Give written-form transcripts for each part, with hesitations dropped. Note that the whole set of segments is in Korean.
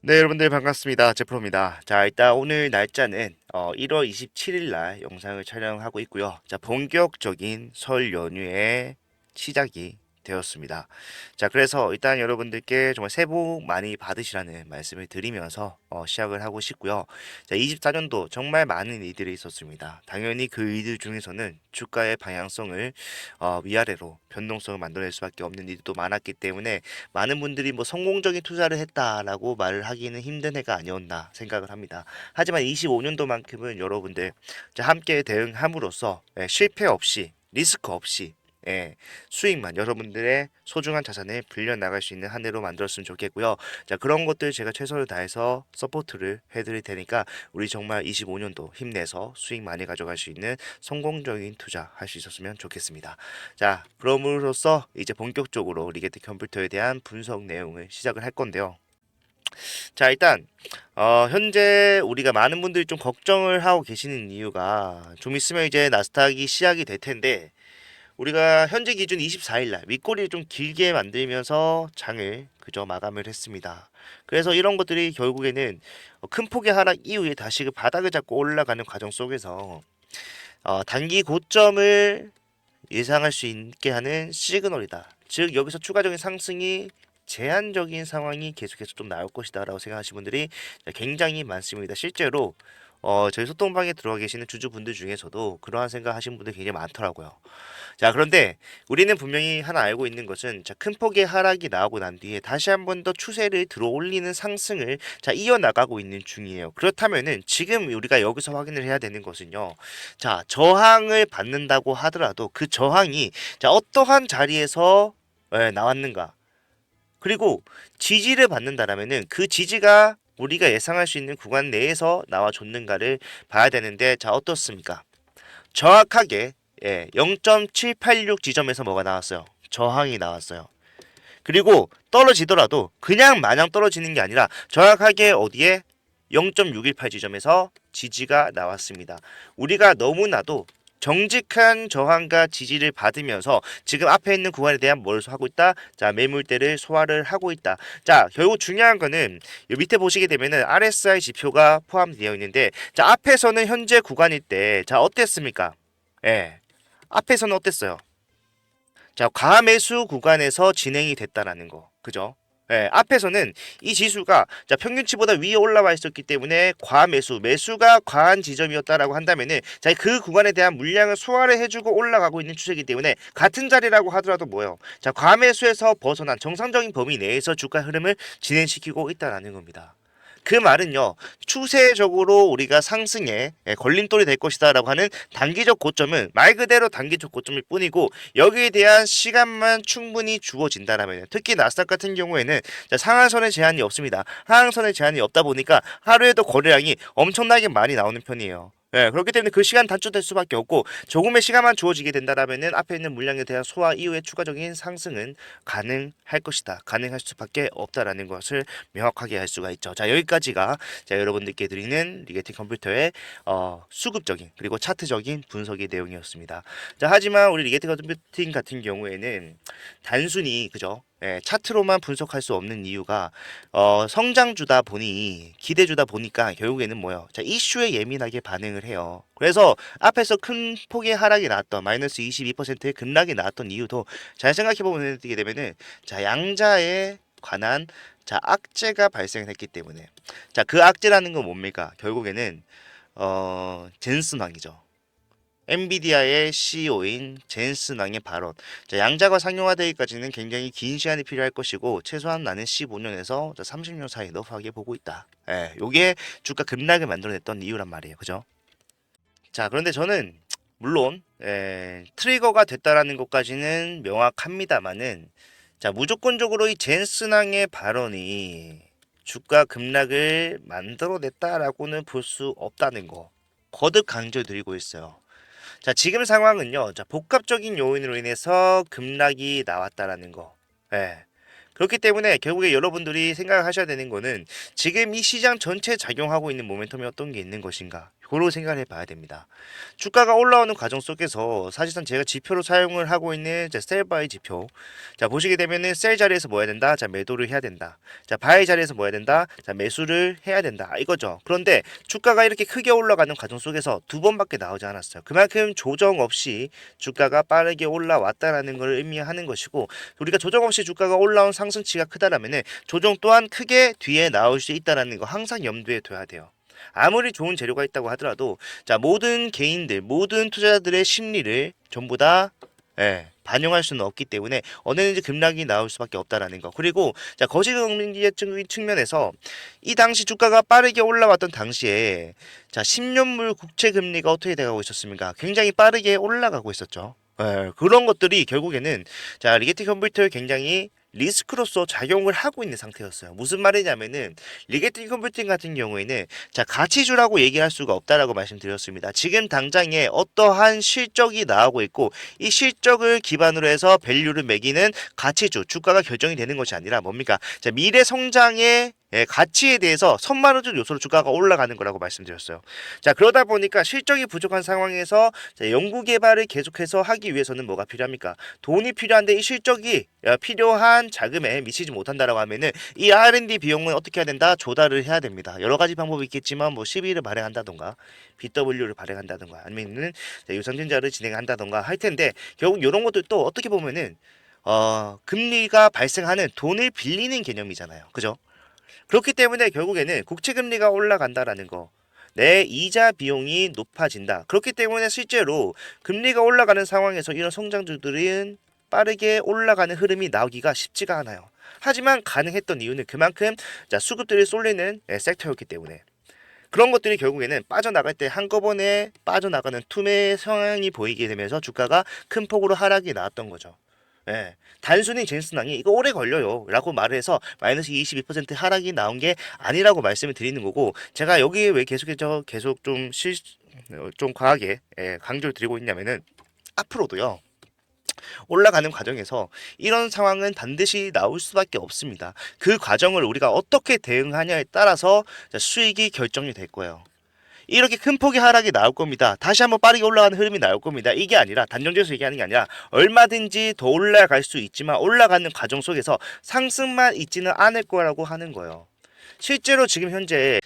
네, 여러분들 반갑습니다. 제프로입니다. 자, 일단 오늘 날짜는 1월 27일 날 영상을 촬영하고 있고요. 자, 본격적인 설 연휴의 시작이 되었습니다. 자, 그래서 일단 여러분들께 정말 새해 복 많이 받으시라는 말씀을 드리면서 시작을 하고 싶고요. 자, 24년도 정말 많은 일들이 있었습니다. 당연히 그 일들 중에서는 주가의 방향성을 위아래로 변동성을 만들어낼 수밖에 없는 일도 많았기 때문에 많은 분들이 뭐 성공적인 투자를 했다라고 말을 하기는 힘든 해가 아니었나 생각을 합니다. 하지만 25년도만큼은 여러분들 함께 대응함으로써 실패 없이 리스크 없이 수익만 여러분들의 소중한 자산을 불려나갈 수 있는 한 해로 만들었으면 좋겠고요. 자, 그런 것들 제가 최선을 다해서 서포트를 해드릴 테니까 우리 정말 25년도 힘내서 수익 많이 가져갈 수 있는 성공적인 투자 할 수 있었으면 좋겠습니다. 자, 그럼으로써 이제 본격적으로 리게트 컴퓨터에 대한 분석 내용을 시작을 할 건데요. 자, 일단 현재 우리가 많은 분들이 좀 걱정을 하고 계시는 이유가 좀 있으면 이제 나스닥이 시작이 될 텐데 우리가 현재 기준 24일 날 윗꼬리를 좀 길게 만들면서 장을 그저 마감을 했습니다. 그래서 이런 것들이 결국에는 큰 폭의 하락 이후에 다시 그 바닥을 잡고 올라가는 과정 속에서 단기 고점을 예상할 수 있게 하는 시그널이다. 즉 여기서 추가적인 상승이 제한적인 상황이 계속해서 좀 나올 것이다라고 생각하시는 분들이 굉장히 많습니다. 실제로 저희 소통방에 들어와 계시는 주주분들 중에서도 그러한 생각 하시는 분들이 굉장히 많더라고요. 자, 그런데 우리는 분명히 하나 알고 있는 것은 큰 폭의 하락이 나오고 난 뒤에 다시 한 번 더 추세를 들어 올리는 상승을 이어나가고 있는 중이에요. 그렇다면은 지금 우리가 여기서 확인을 해야 되는 것은요. 자, 저항을 받는다고 하더라도 그 저항이 어떠한 자리에서 나왔는가? 그리고 지지를 받는다라면은 그 지지가 우리가 예상할 수 있는 구간 내에서 나와줬는가를 봐야 되는데 자, 어떻습니까? 정확하게 0.786 지점에서 뭐가 나왔어요? 저항이 나왔어요. 그리고 떨어지더라도 그냥 마냥 떨어지는 게 아니라 정확하게 어디에 0.618 지점에서 지지가 나왔습니다. 우리가 너무나도 정직한 저항과 지지를 받으면서 지금 앞에 있는 구간에 대한 뭘 하고 있다? 자, 매물대를 소화를 하고 있다. 자, 결국 중요한 거는 요 밑에 보시게 되면은 RSI 지표가 포함되어 있는데 자, 앞에서는 현재 구간일 때 자, 어땠습니까? 예. 앞에서는 어땠어요? 자, 과매수 구간에서 진행이 됐다라는 거. 그죠? 예, 앞에서는 이 지수가 평균치보다 위에 올라와 있었기 때문에 과매수, 매수가 과한 지점이었다라고 한다면은 그 구간에 대한 물량을 소화를 해주고 올라가고 있는 추세이기 때문에 같은 자리라고 하더라도 뭐예요? 자, 과매수에서 벗어난 정상적인 범위 내에서 주가 흐름을 진행시키고 있다라는 겁니다. 그 말은요, 추세적으로 우리가 상승에 걸림돌이 될 것이다라고 하는 단기적 고점은 말 그대로 단기적 고점일 뿐이고 여기에 대한 시간만 충분히 주어진다라면 특히 나스닥 같은 경우에는 상한선의 제한이 없습니다. 하향선의 제한이 없다 보니까 하루에도 거래량이 엄청나게 많이 나오는 편이에요. 그렇기 때문에 그 시간 단축될 수밖에 없고 조금의 시간만 주어지게 된다라면은 앞에 있는 물량에 대한 소화 이후에 추가적인 상승은 가능할 것이다. 가능할 수밖에 없다라는 것을 명확하게 할 수가 있죠. 자, 여기까지가 여러분들께 드리는 리게팅 컴퓨터의 수급적인 그리고 차트적인 분석의 내용이었습니다. 자, 하지만 우리 리게팅 컴퓨팅 같은 경우에는 단순히 그죠? 차트로만 분석할 수 없는 이유가 성장주다 보니 기대주다 보니까 결국에는 뭐예요? 자, 이슈에 예민하게 반응을 해요. 그래서 앞에서 큰 폭의 하락이 나왔던 마이너스 22%의 급락이 나왔던 이유도 잘 생각해 보면 되게 되면은 자, 양자에 관한 악재가 발생했기 때문에 그 악재라는 건 뭡니까? 결국에는 젠슨왕이죠. 엔비디아의 CEO인 젠슨 왕의 발언. 자, 양자가 상용화되기까지는 굉장히 긴 시간이 필요할 것이고 최소한 나는 15년에서 30년 사이 너프하게 보고 있다. 요게 주가 급락을 만들어냈던 이유란 말이에요. 그죠? 자, 그런데 저는 물론 트리거가 됐다라는 것까지는 명확합니다만은 자, 무조건적으로 이 젠슨 왕의 발언이 주가 급락을 만들어냈다라고는 볼 수 없다는 거 거듭 강조드리고 있어요. 자, 지금 상황은요. 자, 복합적인 요인으로 인해서 급락이 나왔다라는 거. 예. 그렇기 때문에 결국에 여러분들이 생각하셔야 되는 거는 지금 이 시장 전체에 작용하고 있는 모멘텀이 어떤 게 있는 것인가? 그런 생각을 해봐야 됩니다. 주가가 올라오는 과정 속에서 사실상 제가 지표로 사용을 하고 있는 셀바이 지표. 자, 보시게 되면은 셀 자리에서 뭐 해야 된다? 자, 매도를 해야 된다. 자, 바이 자리에서 뭐 해야 된다? 자, 매수를 해야 된다. 이거죠. 그런데 주가가 이렇게 크게 올라가는 과정 속에서 두 번밖에 나오지 않았어요. 그만큼 조정 없이 주가가 빠르게 올라왔다라는 걸 의미하는 것이고, 우리가 조정 없이 주가가 올라온 상승치가 크다라면은 조정 또한 크게 뒤에 나올 수 있다라는 거 항상 염두에 둬야 돼요. 아무리 좋은 재료가 있다고 하더라도 자, 모든 개인들, 모든 투자자들의 심리를 전부 다 반영할 수는 없기 때문에 언제든지 급락이 나올 수밖에 없다라는 거. 그리고 자, 거시금리의 측면에서 이 당시 주가가 빠르게 올라왔던 당시에 자, 10년물 국채 금리가 어떻게 돼가고 있었습니까? 굉장히 빠르게 올라가고 있었죠. 그런 것들이 결국에는 자, 리게티 컴퓨터에 굉장히 리스크로서 작용을 하고 있는 상태였어요. 무슨 말이냐면은 리게티 컴퓨팅 같은 경우에는 자, 가치주라고 얘기할 수가 없다라고 말씀드렸습니다. 지금 당장에 어떠한 실적이 나오고 있고 이 실적을 기반으로 해서 밸류를 매기는 가치주, 주가가 결정이 되는 것이 아니라 뭡니까? 자, 미래 성장의 가치에 대해서 선반영적 요소로 주가가 올라가는 거라고 말씀드렸어요. 자, 그러다 보니까 실적이 부족한 상황에서 자, 연구 개발을 계속해서 하기 위해서는 뭐가 필요합니까? 돈이 필요한데 이 실적이 필요한 자금에 미치지 못한다라고 하면은 이 R&D 비용은 어떻게 해야 된다? 조달을 해야 됩니다. 여러 가지 방법이 있겠지만 뭐 CB를 발행한다던가 BW를 발행한다던가 아니면은 유상증자를 진행한다던가 할 텐데 결국 이런 것들도 어떻게 보면은 금리가 발생하는 돈을 빌리는 개념이잖아요. 그죠? 그렇기 때문에 결국에는 국채 금리가 올라간다라는 거. 내 이자 비용이 높아진다. 그렇기 때문에 실제로 금리가 올라가는 상황에서 이런 성장주들은 빠르게 올라가는 흐름이 나오기가 쉽지가 않아요. 하지만 가능했던 이유는 그만큼 자, 수급들이 쏠리는 섹터였기 때문에. 그런 것들이 결국에는 빠져나갈 때 한꺼번에 빠져나가는 투매 성향이 보이게 되면서 주가가 큰 폭으로 하락이 나왔던 거죠. 예, 단순히 제임스낭이 이거 오래 걸려요 라고 말을 해서 마이너스 22% 하락이 나온 게 아니라고 말씀을 드리는 거고, 제가 여기에 왜 계속 좀 과하게 강조를 드리고 있냐면은 앞으로도요 올라가는 과정에서 이런 상황은 반드시 나올 수밖에 없습니다. 그 과정을 우리가 어떻게 대응하냐에 따라서 수익이 결정이 될 거예요. 이렇게 큰 폭의 하락이 나올 겁니다. 다시 한번 빠르게 올라가는 흐름이 나올 겁니다. 이게 아니라 단정지어서 얘기하는 게 아니라 얼마든지 더 올라갈 수 있지만 올라가는 과정 속에서 상승만 있지는 않을 거라고 하는 거예요. 실제로 지금 현재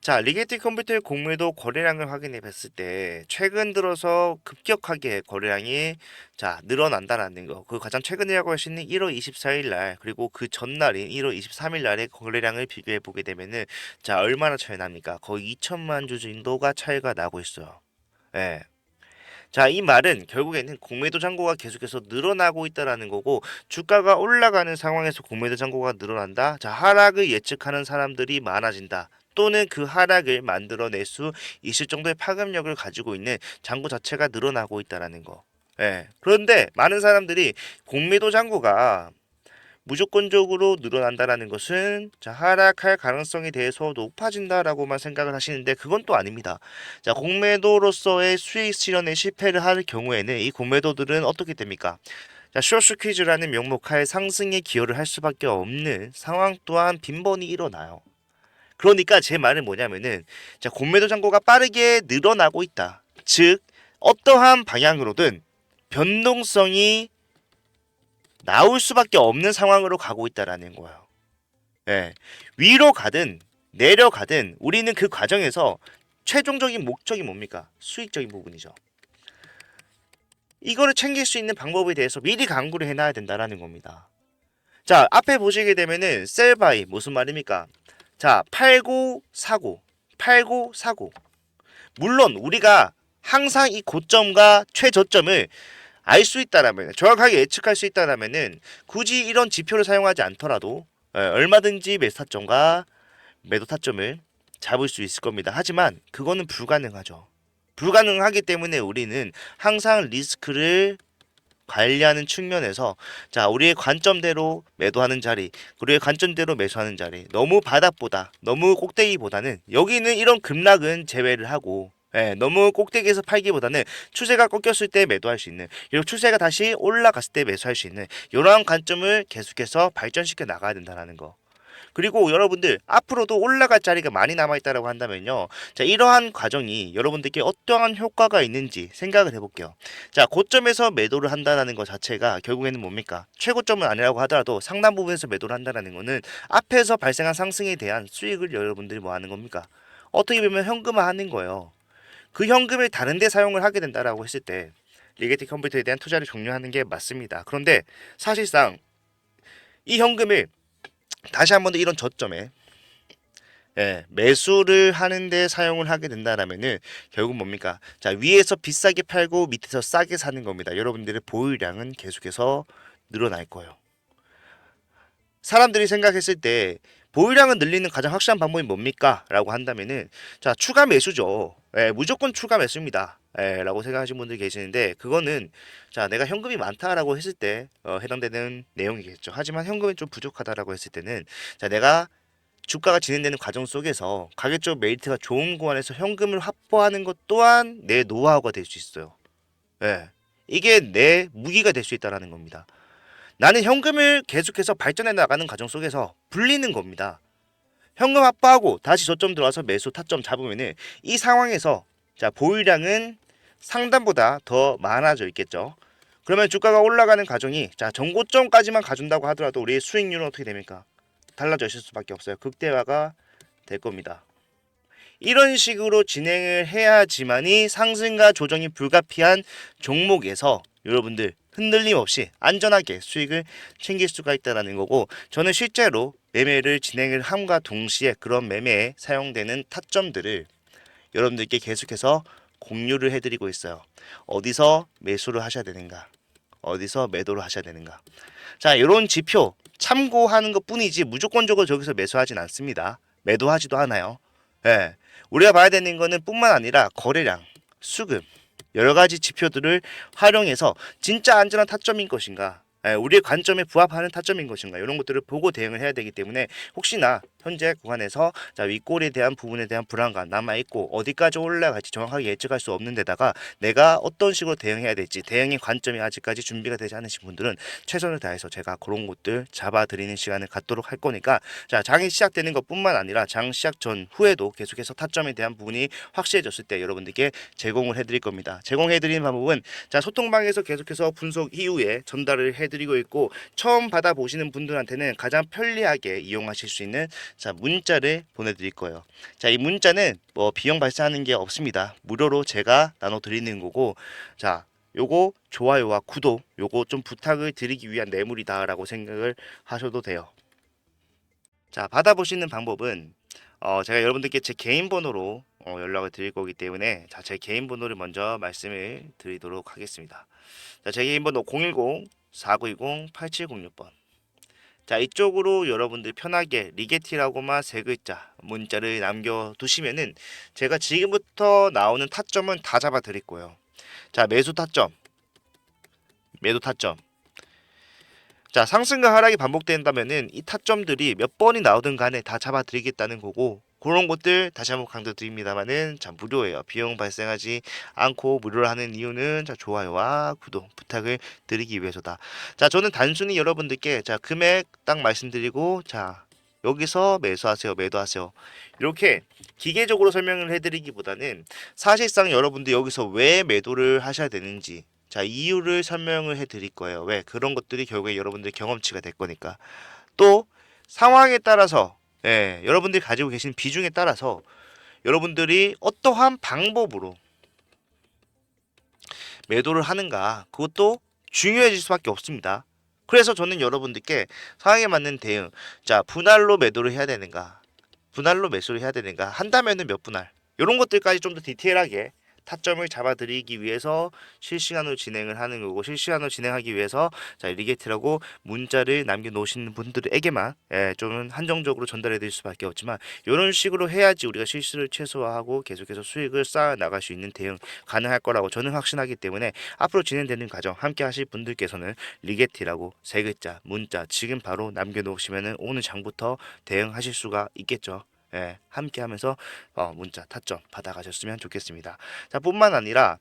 자, 리게티 컴퓨터의 공매도 거래량을 확인해 봤을 때 최근 들어서 급격하게 거래량이 자, 늘어난다라는 거. 그 가장 최근이라고 할 수 있는 1월 24일 날 그리고 그 전날인 1월 23일 날의 거래량을 비교해 보게 되면은 자, 얼마나 차이 납니까? 거의 2천만 주 정도가 차이가 나고 있어요. 예. 자, 이 말은 결국에는 공매도 잔고가 계속해서 늘어나고 있다라는 거고, 주가가 올라가는 상황에서 공매도 잔고가 늘어난다. 자, 하락을 예측하는 사람들이 많아진다. 또는 그 하락을 만들어낼 수 있을 정도의 파급력을 가지고 있는 잔고 자체가 늘어나고 있다라는 거. 예. 그런데 많은 사람들이 공매도 잔고가 무조건적으로 늘어난다라는 것은 자, 하락할 가능성에 대해서 높아진다라고만 생각을 하시는데 그건 또 아닙니다. 자, 공매도로서의 수익 실현에 실패를 할 경우에는 이 공매도들은 어떻게 됩니까? 자, 쇼스 퀴즈라는 명목하에 상승에 기여를 할 수밖에 없는 상황 또한 빈번히 일어나요. 그러니까 제 말은 뭐냐면은 자, 공매도 잔고가 빠르게 늘어나고 있다. 즉 어떠한 방향으로든 변동성이 나올 수밖에 없는 상황으로 가고 있다라는 거예요. 예. 위로 가든 내려가든 우리는 그 과정에서 최종적인 목적이 뭡니까? 수익적인 부분이죠. 이거를 챙길 수 있는 방법에 대해서 미리 강구를 해놔야 된다라는 겁니다. 자, 앞에 보시게 되면은 셀바이 무슨 말입니까? 자, 팔고 사고, 팔고 사고. 물론 우리가 항상 이 고점과 최저점을 알 수 있다라면, 정확하게 예측할 수 있다라면은 굳이 이런 지표를 사용하지 않더라도 얼마든지 매수 타점과 매도 타점을 잡을 수 있을 겁니다. 하지만 그거는 불가능하죠. 불가능하기 때문에 우리는 항상 리스크를 관리하는 측면에서 자, 우리의 관점대로 매도하는 자리, 우리의 관점대로 매수하는 자리, 너무 바닥보다 너무 꼭대기보다는 여기는 이런 급락은 제외를 하고 너무 꼭대기에서 팔기보다는 추세가 꺾였을 때 매도할 수 있는, 그리고 추세가 다시 올라갔을 때 매수할 수 있는 이러한 관점을 계속해서 발전시켜 나가야 된다는 거. 그리고 여러분들 앞으로도 올라갈 자리가 많이 남아있다고 한다면요. 자, 이러한 과정이 여러분들께 어떠한 효과가 있는지 생각을 해볼게요. 자, 고점에서 매도를 한다는 것 자체가 결국에는 뭡니까? 최고점은 아니라고 하더라도 상당 부분에서 매도를 한다는 거는 앞에서 발생한 상승에 대한 수익을 여러분들이 뭐 하는 겁니까? 어떻게 보면 현금화하는 거예요. 그 현금을 다른 데 사용을 하게 된다라고 했을 때 리게티 컴퓨터에 대한 투자를 종료하는 게 맞습니다. 그런데 사실상 이 현금을 다시 한 번 더 이런 저점에 매수를 하는데 사용을 하게 된다라면은 결국 뭡니까? 자, 위에서 비싸게 팔고 밑에서 싸게 사는 겁니다. 여러분들의 보유량은 계속해서 늘어날 거예요. 사람들이 생각했을 때 보유량을 늘리는 가장 확실한 방법이 뭡니까? 라고 한다면은 자, 추가 매수죠. 무조건 추가 매수입니다. 라고 생각하시는 분들이 계시는데 그거는 자, 내가 현금이 많다라고 했을 때 해당되는 내용이겠죠. 하지만 현금이 좀 부족하다라고 했을 때는 자, 내가 주가가 진행되는 과정 속에서 가격적 메리트가 좋은 구간에서 현금을 확보하는 것 또한 내 노하우가 될 수 있어요. 예. 이게 내 무기가 될 수 있다라는 겁니다. 나는 현금을 계속해서 발전해 나가는 과정 속에서 불리는 겁니다. 현금 확보하고 다시 저점 들어와서 매수 타점 잡으면은 이 상황에서 자, 보유량은 상단보다 더 많아져 있겠죠. 그러면 주가가 올라가는 과정이 자, 정고점까지만 가준다고 하더라도 우리의 수익률은 어떻게 됩니까? 달라져 있을 수밖에 없어요. 극대화가 될 겁니다. 이런 식으로 진행을 해야지만이 상승과 조정이 불가피한 종목에서 여러분들 흔들림 없이 안전하게 수익을 챙길 수가 있다는 거고, 저는 실제로 매매를 진행을 함과 동시에 그런 매매에 사용되는 타점들을 여러분들께 계속해서 공유를 해드리고 있어요. 어디서 매수를 하셔야 되는가, 어디서 매도를 하셔야 되는가. 자, 이런 지표 참고하는 것 뿐이지 무조건적으로 저기서 매수하진 않습니다. 매도하지도 않아요. 예. 우리가 봐야 되는 거는 뿐만 아니라 거래량, 수급, 여러 가지 지표들을 활용해서 진짜 안전한 타점인 것인가, 우리의 관점에 부합하는 타점인 것인가, 이런 것들을 보고 대응을 해야 되기 때문에 혹시나 현재 구간에서 자, 윗골에 대한 부분에 대한 불안감 남아있고 어디까지 올라갈지 정확하게 예측할 수 없는 데다가 내가 어떤 식으로 대응해야 될지 대응의 관점이 아직까지 준비가 되지 않으신 분들은 최선을 다해서 제가 그런 것들 잡아드리는 시간을 갖도록 할 거니까, 자, 장이 시작되는 것뿐만 아니라 장 시작 전 후에도 계속해서 타점에 대한 부분이 확실해졌을 때 여러분들께 제공을 해드릴 겁니다. 제공해드리는 방법은 자, 소통방에서 계속해서 분석 이후에 전달을 해드리고 있고, 처음 받아보시는 분들한테는 가장 편리하게 이용하실 수 있는 자, 문자를 보내드릴 거예요. 자, 이 문자는 뭐 비용 발생하는 게 없습니다. 무료로 제가 나눠드리는 거고, 자, 요거 좋아요와 구독 요거 좀 부탁을 드리기 위한 뇌물이다라고 생각을 하셔도 돼요. 자, 받아보시는 방법은 제가 여러분들께 제 개인 번호로 연락을 드릴 거기 때문에 자, 제 개인 번호를 먼저 말씀을 드리도록 하겠습니다. 자, 제 개인 번호 010-4920-8706번. 자, 이쪽으로 여러분들 편하게 리게티라고만 세 글자 문자를 남겨두시면은 제가 지금부터 나오는 타점은 다 잡아 드릴 거예요. 자, 매수 타점, 매도 타점. 자, 상승과 하락이 반복된다면은 이 타점들이 몇 번이 나오든 간에 다 잡아드리겠다는 거고, 그런 것들 다시 한번 강조드립니다만은 자, 무료예요. 비용 발생하지 않고 무료로 하는 이유는 자, 좋아요와 구독 부탁을 드리기 위해서다. 자, 저는 단순히 여러분들께 자, 금액 딱 말씀드리고 자, 여기서 매수하세요, 매도하세요, 이렇게 기계적으로 설명을 해드리기보다는 사실상 여러분들 여기서 왜 매도를 하셔야 되는지 자, 이유를 설명을 해 드릴 거예요. 왜? 그런 것들이 결국에 여러분들 경험치가 될 거니까. 또 상황에 따라서 여러분들이 가지고 계신 비중에 따라서 여러분들이 어떠한 방법으로 매도를 하는가, 그것도 중요해질 수밖에 없습니다. 그래서 저는 여러분들께 상황에 맞는 대응, 자, 분할로 매도를 해야 되는가, 분할로 매수를 해야 되는가, 한다면은 몇 분할, 이런 것들까지 좀 더 디테일하게 타점을 잡아드리기 위해서 실시간으로 진행을 하는 거고, 실시간으로 진행하기 위해서 자, 리게트라고 문자를 남겨놓으시는 분들에게만 좀 한정적으로 전달해 드릴 수밖에 없지만, 이런 식으로 해야지 우리가 실수를 최소화하고 계속해서 수익을 쌓아 나갈 수 있는 대응 가능할 거라고 저는 확신하기 때문에 앞으로 진행되는 과정 함께 하실 분들께서는 리게티라고 세 글자 문자 지금 바로 남겨놓으시면은 오늘 장부터 대응하실 수가 있겠죠. 함께 하면서 문자 타점 받아가셨으면 좋겠습니다. 자, 뿐만 아니라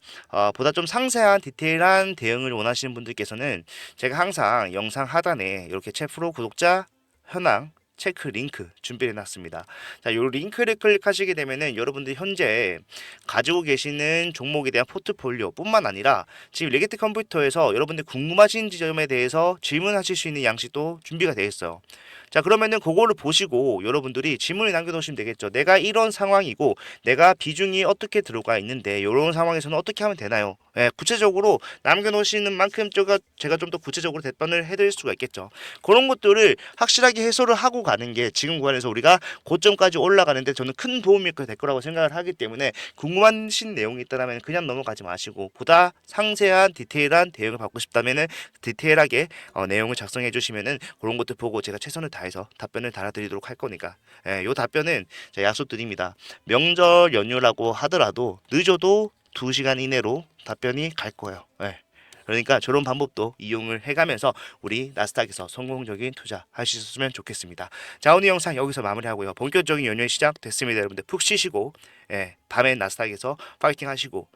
보다 좀 상세한 디테일한 대응을 원하시는 분들께서는 제가 항상 영상 하단에 이렇게 채 프로 구독자 현황 체크 링크 준비해 놨습니다. 자, 요 링크를 클릭하시게 되면은 여러분들 현재 가지고 계시는 종목에 대한 포트폴리오뿐만 아니라 지금 레게트 컴퓨터에서 여러분들 궁금하신 지점에 대해서 질문하실 수 있는 양식도 준비가 되어 있어요. 자, 그러면은 그거를 보시고 여러분들이 질문을 남겨놓으시면 되겠죠. 내가 이런 상황이고 내가 비중이 어떻게 들어가 있는데 이런 상황에서는 어떻게 하면 되나요? 예, 구체적으로 남겨놓으시는 만큼 제가 좀 더 구체적으로 답변을 해드릴 수가 있겠죠. 그런 것들을 확실하게 해소를 하고 가는 게 지금 구간에서 우리가 고점까지 올라가는데 저는 큰 도움이 될 거라고 생각을 하기 때문에 궁금하신 내용이 있다면 그냥 넘어가지 마시고 보다 상세한 디테일한 대응을 받고 싶다면은 디테일하게 내용을 작성해 주시면은 그런 것들 보고 제가 최선을 다해서 답변을 달아드리도록 할 거니까 요 답변은 제가 약속드립니다. 명절 연휴라고 하더라도 늦어도 2시간 이내로 답변이 갈 거예요. 예. 그러니까 저런 방법도 이용을 해가면서 우리 나스닥에서 성공적인 투자 할 수 있었으면 좋겠습니다. 자, 오늘 영상 여기서 마무리하고요. 본격적인 연휴의 시작 됐습니다. 여러분들 푹 쉬시고 밤에 나스닥에서 파이팅 하시고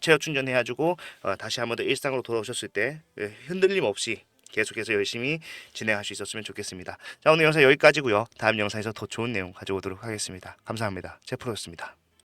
체력 충전해가지고 다시 한번 더 일상으로 돌아오셨을 때 흔들림 없이 계속해서 열심히 진행할 수 있었으면 좋겠습니다. 자, 오늘 영상 여기까지고요. 다음 영상에서 더 좋은 내용 가져오도록 하겠습니다. 감사합니다. 제프로였습니다.